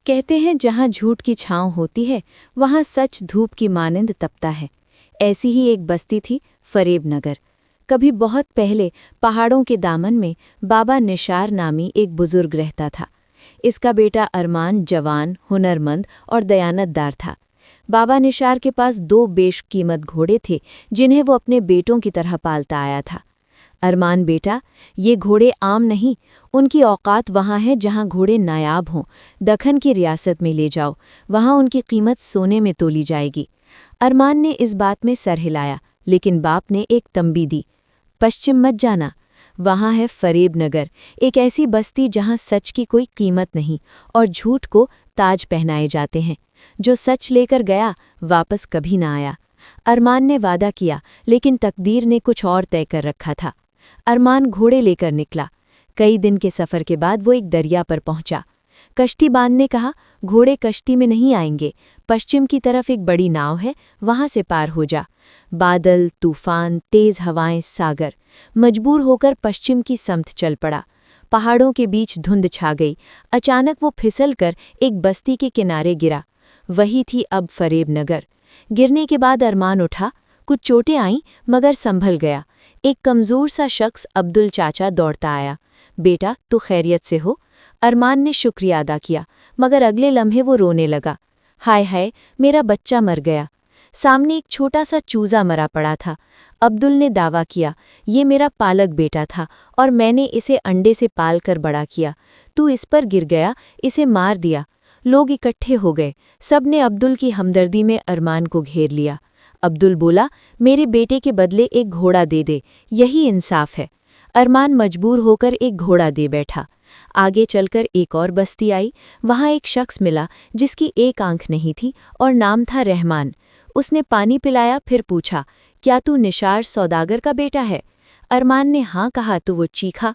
कहते हैं जहाँ झूठ की छाँव होती है वहाँ सच धूप की मानिंद तपता है। ऐसी ही एक बस्ती थी फरेब नगर। कभी बहुत पहले पहाड़ों के दामन में बाबा निशार नामी एक बुजुर्ग रहता था। इसका बेटा अरमान जवान, हुनरमंद और दयानतदार था। बाबा निशार के पास 2 बेशकीमत घोड़े थे जिन्हें वो अपने बेटों की तरह पालता आया था। अरमान बेटा, ये घोड़े आम नहीं, उनकी औकात वहाँ है जहाँ घोड़े नायाब हों। दखन की रियासत में ले जाओ, वहाँ उनकी कीमत सोने में तोली जाएगी। अरमान ने इस बात में सर हिलाया, लेकिन बाप ने एक तंबी दी, पश्चिम मत जाना। वहाँ है फरेब नगर, एक ऐसी बस्ती जहाँ सच की कोई कीमत नहीं और झूठ को ताज पहनाए जाते हैं। जो सच लेकर गया वापस कभी ना आया। अरमान ने वादा किया, लेकिन तकदीर ने कुछ और तय कर रखा था। अरमान घोड़े लेकर निकला। कई दिन के सफ़र के बाद वो एक दरिया पर पहुंचा। कश्तीबान ने कहा, घोड़े कश्ती में नहीं आएंगे, पश्चिम की तरफ एक बड़ी नाव है, वहां से पार हो जा। बादल, तूफान, तेज हवाएं, सागर। मजबूर होकर पश्चिम की समत चल पड़ा। पहाड़ों के बीच धुंध छा गई। अचानक वो फिसल कर एक बस्ती के किनारे गिरा। वही थी अब फरेब नगर। गिरने के बाद अरमान उठा। कुछ चोटें आईं मगर संभल गया। एक कमज़ोर सा शख्स अब्दुल चाचा दौड़ता आया। बेटा, तू खैरियत से हो? अरमान ने शुक्रिया अदा किया, मगर अगले लम्हे वो रोने लगा। हाय हाय, मेरा बच्चा मर गया। सामने एक छोटा सा चूज़ा मरा पड़ा था। अब्दुल ने दावा किया, ये मेरा पालक बेटा था और मैंने इसे अंडे से पाल कर बड़ा किया। तू इस पर गिर गया, इसे मार दिया। लोग इकट्ठे हो गए। सब ने अब्दुल की हमदर्दी में अरमान को घेर लिया। अब्दुल बोला, मेरे बेटे के बदले एक घोड़ा दे दे, यही इंसाफ है। अरमान मजबूर होकर एक घोड़ा दे बैठा। आगे चलकर एक और बस्ती आई। वहाँ एक शख्स मिला जिसकी एक आंख नहीं थी और नाम था रहमान। उसने पानी पिलाया, फिर पूछा, क्या तू निशार सौदागर का बेटा है? अरमान ने हाँ कहा तो वो चीखा,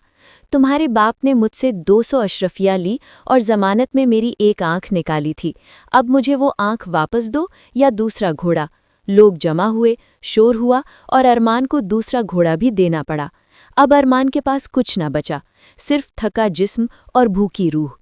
तुम्हारे बाप ने मुझसे 200 अशरफिया ली और जमानत में मेरी एक आंख निकाली थी। अब मुझे वो आंख वापस दो या दूसरा घोड़ा। लोग जमा हुए, शोर हुआ और अरमान को दूसरा घोड़ा भी देना पड़ा। अब अरमान के पास कुछ न बचा, सिर्फ थका जिस्म और भूखी रूह।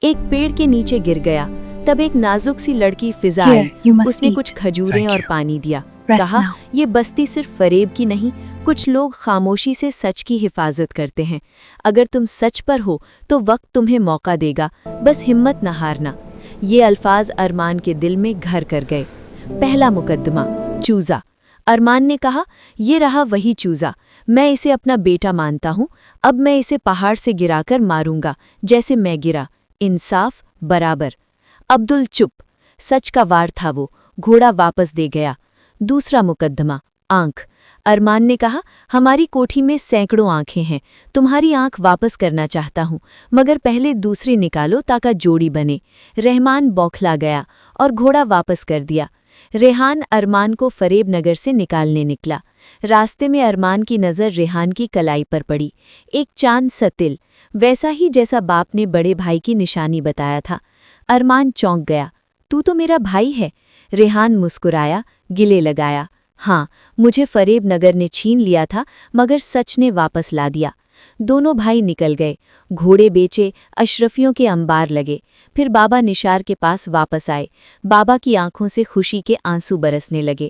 एक पेड़ के नीचे गिर गया। तब एक नाजुक सी लड़की फिजा आई। उसने कुछ खजूरें और पानी दिया। कहा, ये बस्ती सिर्फ फरेब की नहीं, कुछ लोग खामोशी से सच की हिफाजत करते हैं। अगर तुम सच पर हो तो वक्त तुम्हें मौका देगा, बस हिम्मत न हारना। ये अल्फाज अरमान के दिल में घर कर गए। पहला मुकद्दमा, चूज़ा। अरमान ने कहा, ये रहा वही चूज़ा, मैं इसे अपना बेटा मानता हूँ। अब मैं इसे पहाड़ से गिराकर मारूंगा जैसे मैं गिरा। इंसाफ, बराबर। अब्दुल चुप। सच का वार था वो। घोड़ा वापस दे गया। दूसरा मुकद्दमा, आंख। अरमान ने कहा, हमारी कोठी में सैकड़ों आंखें हैं, तुम्हारी आंख वापस करना चाहता हूँ, मगर पहले दूसरी निकालो ताकि जोड़ी बने। रहमान बौखला गया और घोड़ा वापस कर दिया। रेहान अरमान को फरेब नगर से निकालने निकला। रास्ते में अरमान की नज़र रेहान की कलाई पर पड़ी। एक चांद सा तिल, वैसा ही जैसा बाप ने बड़े भाई की निशानी बताया था। अरमान चौंक गया। तू तो मेरा भाई है। रेहान मुस्कुराया, गिले लगाया। हाँ, मुझे फरेब नगर ने छीन लिया था, मगर सच ने वापस ला दिया। दोनों भाई निकल गए। घोड़े बेचे, अशरफियों के अंबार लगे। फिर बाबा निशार के पास वापस आए। बाबा की आंखों से खुशी के आंसू बरसने लगे।